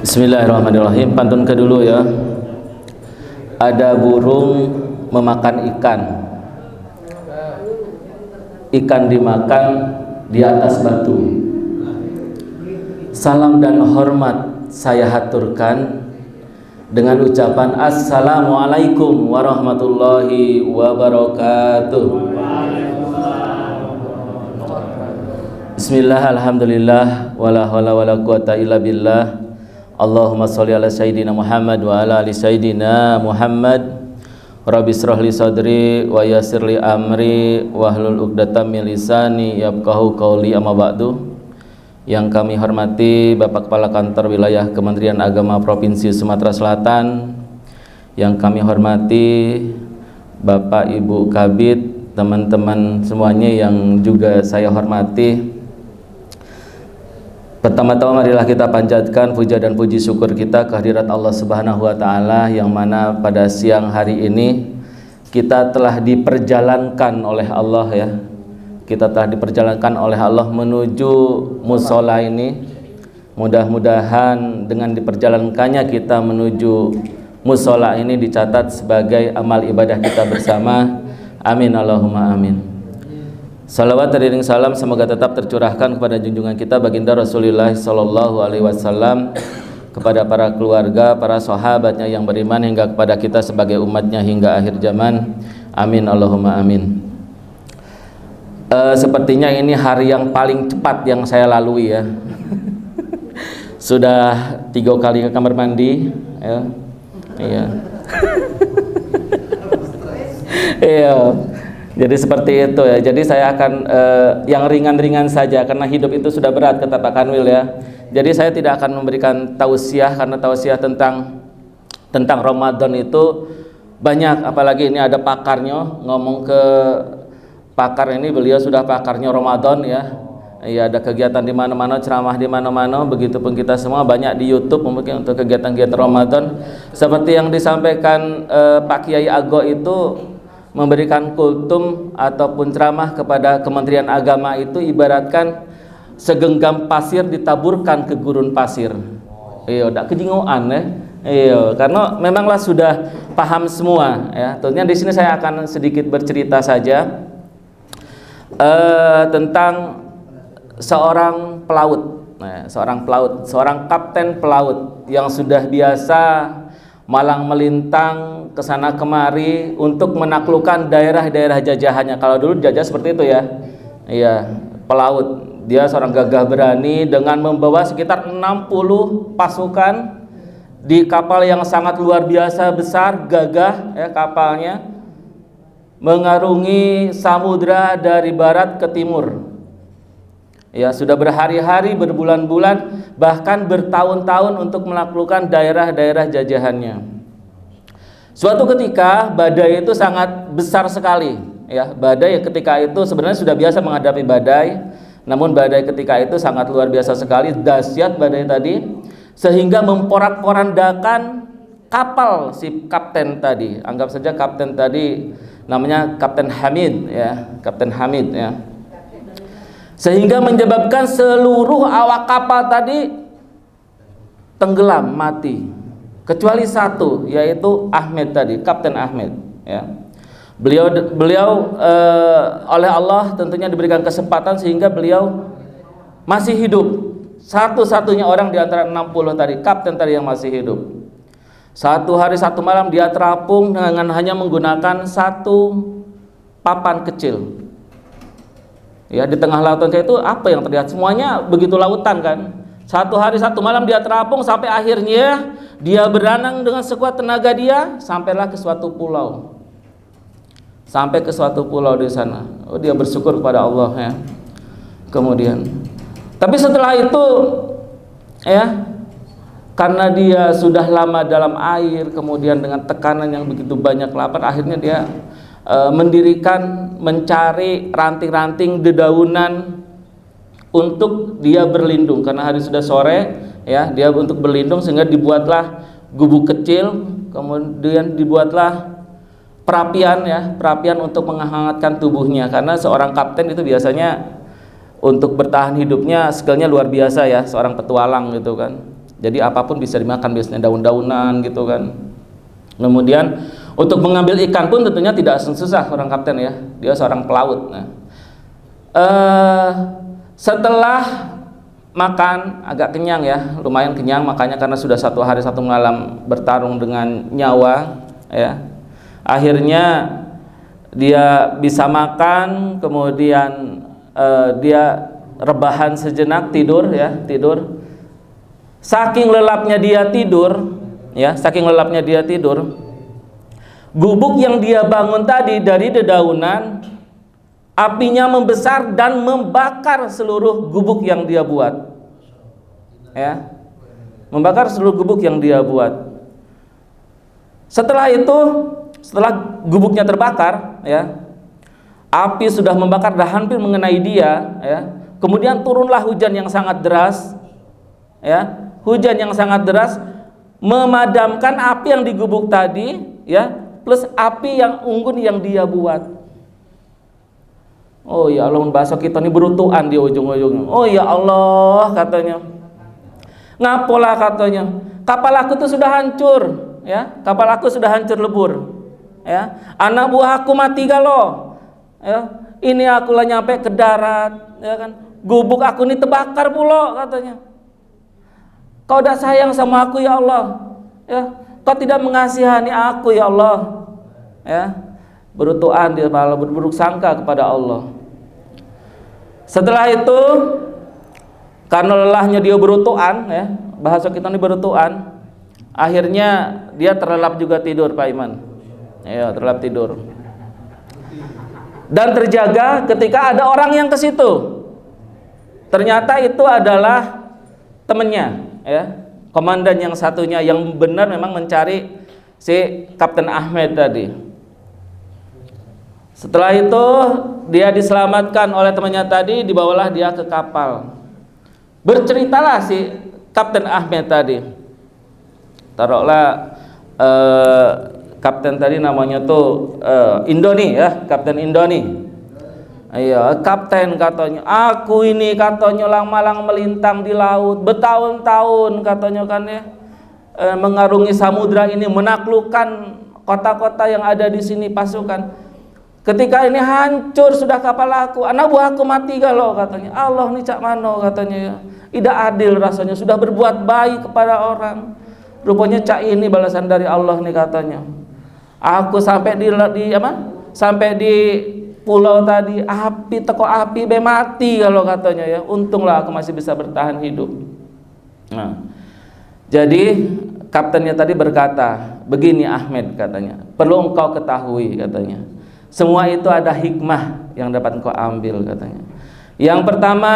Bismillahirrahmanirrahim. Pantun ke dulu ya. Ada burung memakan ikan. Ikan dimakan di atas batu. Salam dan hormat saya haturkan dengan ucapan Assalamualaikum warahmatullahi wabarakatuh. Bismillah, alhamdulillah, wala hawla wala quwata illa billah. Allahumma sholli ala sayyidina Muhammad wa ala ali sayyidina Muhammad. Rabbi shrah li sadri wa yassir li amri wahlul 'uqdatam min lisani yafqahu qawli, amma ba'du. Yang kami hormati Bapak Kepala Kantor Wilayah Kementerian Agama Provinsi Sumatera Selatan, yang kami hormati Bapak Ibu Kabid, teman-teman semuanya yang juga saya hormati. Pertama-tama marilah kita panjatkan puja dan puji syukur kita kehadirat Allah Subhanahu wa taala, yang mana pada siang hari ini kita telah diperjalankan oleh Allah ya. Kita telah diperjalankan oleh Allah menuju musola ini. Mudah-mudahan dengan diperjalankannya kita menuju musola ini dicatat sebagai amal ibadah kita bersama. Amin Allahumma amin. Salawat dan salam semoga tetap tercurahkan kepada junjungan kita baginda Rasulullah sallallahu alaihi wasallam, kepada para keluarga, para sahabatnya yang beriman, hingga kepada kita sebagai umatnya hingga akhir zaman. Amin Allahumma amin. Sepertinya ini hari yang paling cepat yang saya lalui ya. Sudah 3 kali ke kamar mandi ya. Iya. Iya. Jadi seperti itu ya. Jadi saya akan yang ringan-ringan saja, karena hidup itu sudah berat, kata Pak Kanwil ya. Jadi saya tidak akan memberikan tausiah, karena tausiah tentang Ramadan itu banyak, apalagi ini ada pakarnya. Ngomong ke pakar ini, beliau sudah pakarnya Ramadan ya. Iya, ada kegiatan di mana-mana, ceramah di mana-mana, begitupun kita semua banyak di YouTube mungkin untuk kegiatan-kegiatan Ramadan. Seperti yang disampaikan Pak Kiai Ago itu, memberikan kultum ataupun ceramah kepada Kementerian Agama itu ibaratkan segenggam pasir ditaburkan ke gurun pasir. Iya, udah kejingoan ya. Iya, karena memanglah sudah paham semua ya. Tentunya di sini saya akan sedikit bercerita saja tentang seorang pelaut. Nah, seorang kapten pelaut yang sudah biasa malang melintang ke sana kemari untuk menaklukkan daerah-daerah jajahannya. Kalau dulu jajah seperti itu ya. Iya, pelaut. Dia seorang gagah berani dengan membawa sekitar 60 pasukan di kapal yang sangat luar biasa besar, gagah ya kapalnya, mengarungi samudra dari barat ke timur. Ya, sudah berhari-hari, berbulan-bulan, bahkan bertahun-tahun untuk menaklukkan daerah-daerah jajahannya. Suatu ketika badai itu sangat besar sekali ya. Badai ketika itu sebenarnya sudah biasa menghadapi badai, namun badai ketika itu sangat luar biasa sekali, dahsyat badai tadi, sehingga memporak-porandakan kapal si kapten tadi. Anggap saja kapten tadi namanya Kapten Hamid ya, Kapten Hamid ya. Sehingga menyebabkan seluruh awak kapal tadi tenggelam, mati, kecuali satu, yaitu Ahmed tadi, Kapten Ahmed ya. Beliau oleh Allah tentunya diberikan kesempatan sehingga beliau masih hidup, satu-satunya orang di antara 60 tadi, kapten tadi yang masih hidup. 1 hari 1 malam dia terapung dengan hanya menggunakan 1 papan kecil. Ya, di tengah lautan itu apa yang terlihat? Semuanya begitu lautan kan. 1 hari 1 malam dia terapung sampai akhirnya dia berenang dengan sekuat tenaga dia sampailah ke suatu pulau. Sampai ke suatu pulau di sana. Oh, dia bersyukur kepada Allah ya. Kemudian, tapi setelah itu ya, karena dia sudah lama dalam air, kemudian dengan tekanan yang begitu banyak lapar, akhirnya dia mencari ranting-ranting dedaunan untuk dia berlindung, karena hari sudah sore ya, dia untuk berlindung, sehingga dibuatlah gubuk kecil, kemudian dibuatlah perapian ya, perapian untuk menghangatkan tubuhnya, karena seorang kapten itu biasanya untuk bertahan hidupnya skillnya luar biasa ya, seorang petualang gitu kan. Jadi apapun bisa dimakan, biasanya daun-daunan gitu kan. Kemudian untuk mengambil ikan pun tentunya tidak susah orang kapten ya, dia seorang pelaut. Nah, setelah makan agak kenyang ya, lumayan kenyang, makanya karena sudah 1 hari 1 malam bertarung dengan nyawa ya, akhirnya dia bisa makan, kemudian dia rebahan sejenak, tidur ya, tidur. Saking lelapnya dia tidur ya, saking lelapnya dia tidur, gubuk yang dia bangun tadi dari dedaunan, apinya membesar dan membakar seluruh gubuk yang dia buat ya, membakar seluruh gubuk yang dia buat. Setelah itu, setelah gubuknya terbakar ya, api sudah membakar dan hampir mengenai dia ya, kemudian turunlah hujan yang sangat deras ya, hujan yang sangat deras memadamkan api yang di gubuk tadi ya, plus api yang unggun yang dia buat. Oh ya Allah, bahasa kita ini berutuhan di ujung-ujungnya. Oh ya Allah, katanya, ngapolah katanya, kapal aku tuh sudah hancur ya, kapal aku sudah hancur lebur ya, anak buah aku mati galau ya, ini aku lah nyampe ke darat ya kan, gubuk aku ini terbakar pula katanya. Kau udah sayang sama aku ya Allah ya, kau tidak mengasihani aku ya Allah ya, berutuhan dia, malah berburuk sangka kepada Allah. Setelah itu, karena lelahnya dia berutuhan ya, bahasa kita ini berutuhan, akhirnya dia terlelap juga tidur, Pak Iman ya, terlelap tidur. Dan terjaga ketika ada orang yang ke situ, ternyata itu adalah temannya ya, komandan yang satunya yang benar memang mencari si Kapten Ahmed tadi. Setelah itu dia diselamatkan oleh temannya tadi, dibawalah dia ke kapal. Berceritalah si Kapten Ahmed tadi, taruhlah kapten tadi namanya tuh Indoni ya, Kapten Indoni. Iya, kapten katanya, aku ini katanya lang-malang melintang di laut bertahun-tahun katanya kan ya, mengarungi samudra ini, menaklukkan kota-kota yang ada di sini pasukan. Ketika ini hancur sudah kapal aku, anak buah aku mati galau katanya. Allah ini cak mano katanya ya, tidak adil rasanya, sudah berbuat baik kepada orang, rupanya cak ini balasan dari Allah nih katanya. Aku sampai di apa? Sampai di pulau tadi, api teko api be mati kalau katanya ya, untunglah aku masih bisa bertahan hidup. Nah, jadi kaptennya tadi berkata, begini Ahmed katanya, perlu engkau ketahui katanya, semua itu ada hikmah yang dapat engkau ambil katanya. Yang pertama,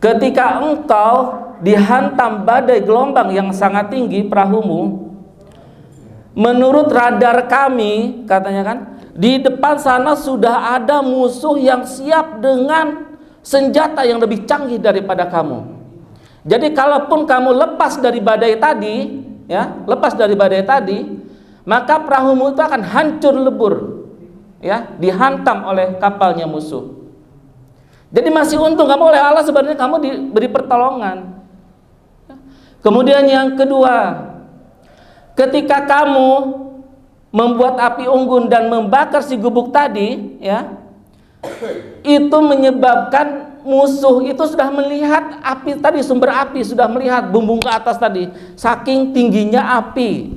ketika engkau dihantam badai gelombang yang sangat tinggi perahumu, menurut radar kami katanya kan, di depan sana sudah ada musuh yang siap dengan senjata yang lebih canggih daripada kamu. Jadi kalaupun kamu lepas dari badai tadi ya, lepas dari badai tadi, maka perahumu itu akan hancur lebur ya, dihantam oleh kapalnya musuh. Jadi masih untung kamu oleh Allah, sebenarnya kamu diberi pertolongan. Kemudian yang kedua, ketika kamu membuat api unggun dan membakar si gubuk tadi ya, itu menyebabkan musuh itu sudah melihat api tadi, sumber api, sudah melihat bumbung ke atas tadi, saking tingginya api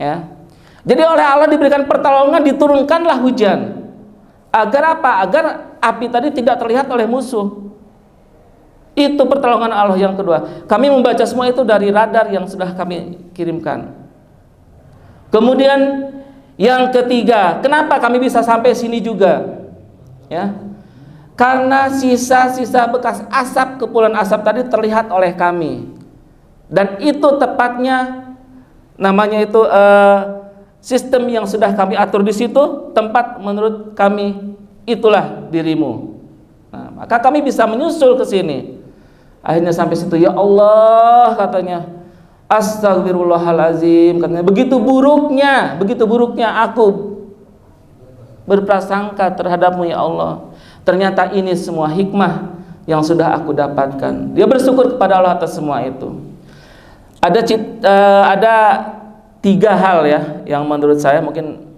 ya. Jadi oleh Allah diberikan pertolongan, diturunkanlah hujan. Agar apa? Agar api tadi tidak terlihat oleh musuh. Itu pertolongan Allah yang kedua. Kami membaca semua itu dari radar yang sudah kami kirimkan. Kemudian yang ketiga, kenapa kami bisa sampai sini juga? Ya, karena sisa-sisa bekas asap, kepulan asap tadi terlihat oleh kami, dan itu tepatnya namanya itu sistem yang sudah kami atur di situ, tempat menurut kami itulah dirimu. Nah, maka kami bisa menyusul ke sini. Akhirnya sampai situ, ya Allah katanya, astagfirullahalazim katanya, begitu buruknya aku berprasangka terhadapmu ya Allah. Ternyata ini semua hikmah yang sudah aku dapatkan. Dia bersyukur kepada Allah atas semua itu. Ada 3 hal ya yang menurut saya mungkin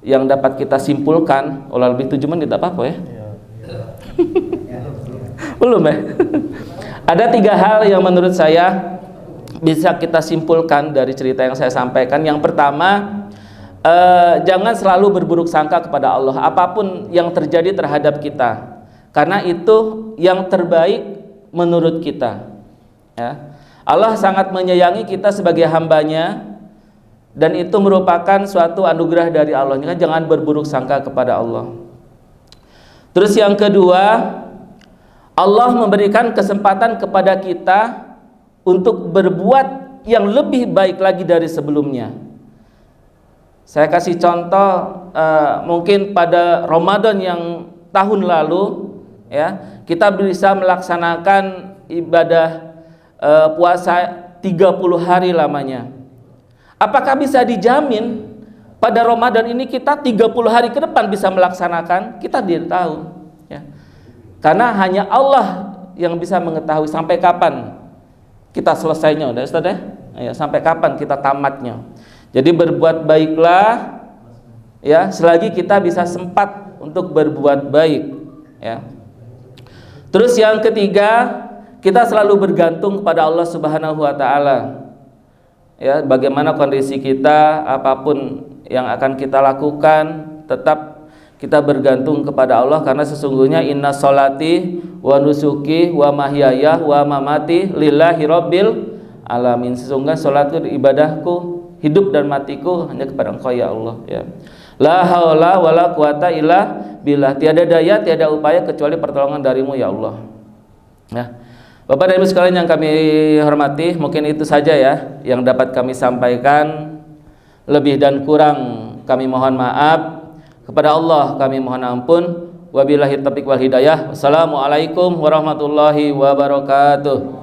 yang dapat kita simpulkan. Lebih 7 menit tidak apa-apa ya. Belum ya. Ada 3 hal yang menurut saya bisa kita simpulkan dari cerita yang saya sampaikan. Yang pertama, jangan selalu berburuk sangka kepada Allah apapun yang terjadi terhadap kita, karena itu yang terbaik menurut kita ya. Allah sangat menyayangi kita sebagai hambanya, dan itu merupakan suatu anugerah dari Allah. Jangan berburuk sangka kepada Allah. Terus yang kedua, Allah memberikan kesempatan kepada kita untuk berbuat yang lebih baik lagi dari sebelumnya. Saya kasih contoh, mungkin pada Ramadan yang tahun lalu ya, kita bisa melaksanakan ibadah puasa 30 hari lamanya. Apakah bisa dijamin pada Ramadan ini kita 30 hari ke depan bisa melaksanakan? Kita tidak tahu ya. Karena hanya Allah yang bisa mengetahui sampai kapan kita selesainya, udah Ustaz ya, sampai kapan kita tamatnya. Jadi berbuat baiklah ya, selagi kita bisa sempat untuk berbuat baik ya. Terus yang ketiga, kita selalu bergantung kepada Allah Subhanahu wa taala. Ya, bagaimana kondisi kita, apapun yang akan kita lakukan, tetap kita bergantung kepada Allah, karena sesungguhnya inna sholati wa nusuki wa mahyaya wa mamati lillahi rabbil alamin. Sesungguhnya salatku, ibadahku, hidup dan matiku hanya kepada Engkau ya Allah ya. La haula wala quwata illa billah. Tiada daya, tiada upaya kecuali pertolongan darimu ya Allah ya. Bapak dan Ibu sekalian yang kami hormati, mungkin itu saja ya yang dapat kami sampaikan. Lebih dan kurang kami mohon maaf. Kepada Allah kami mohon ampun. Wabillahi taufiq wal hidayah. Wassalamualaikum warahmatullahi wabarakatuh.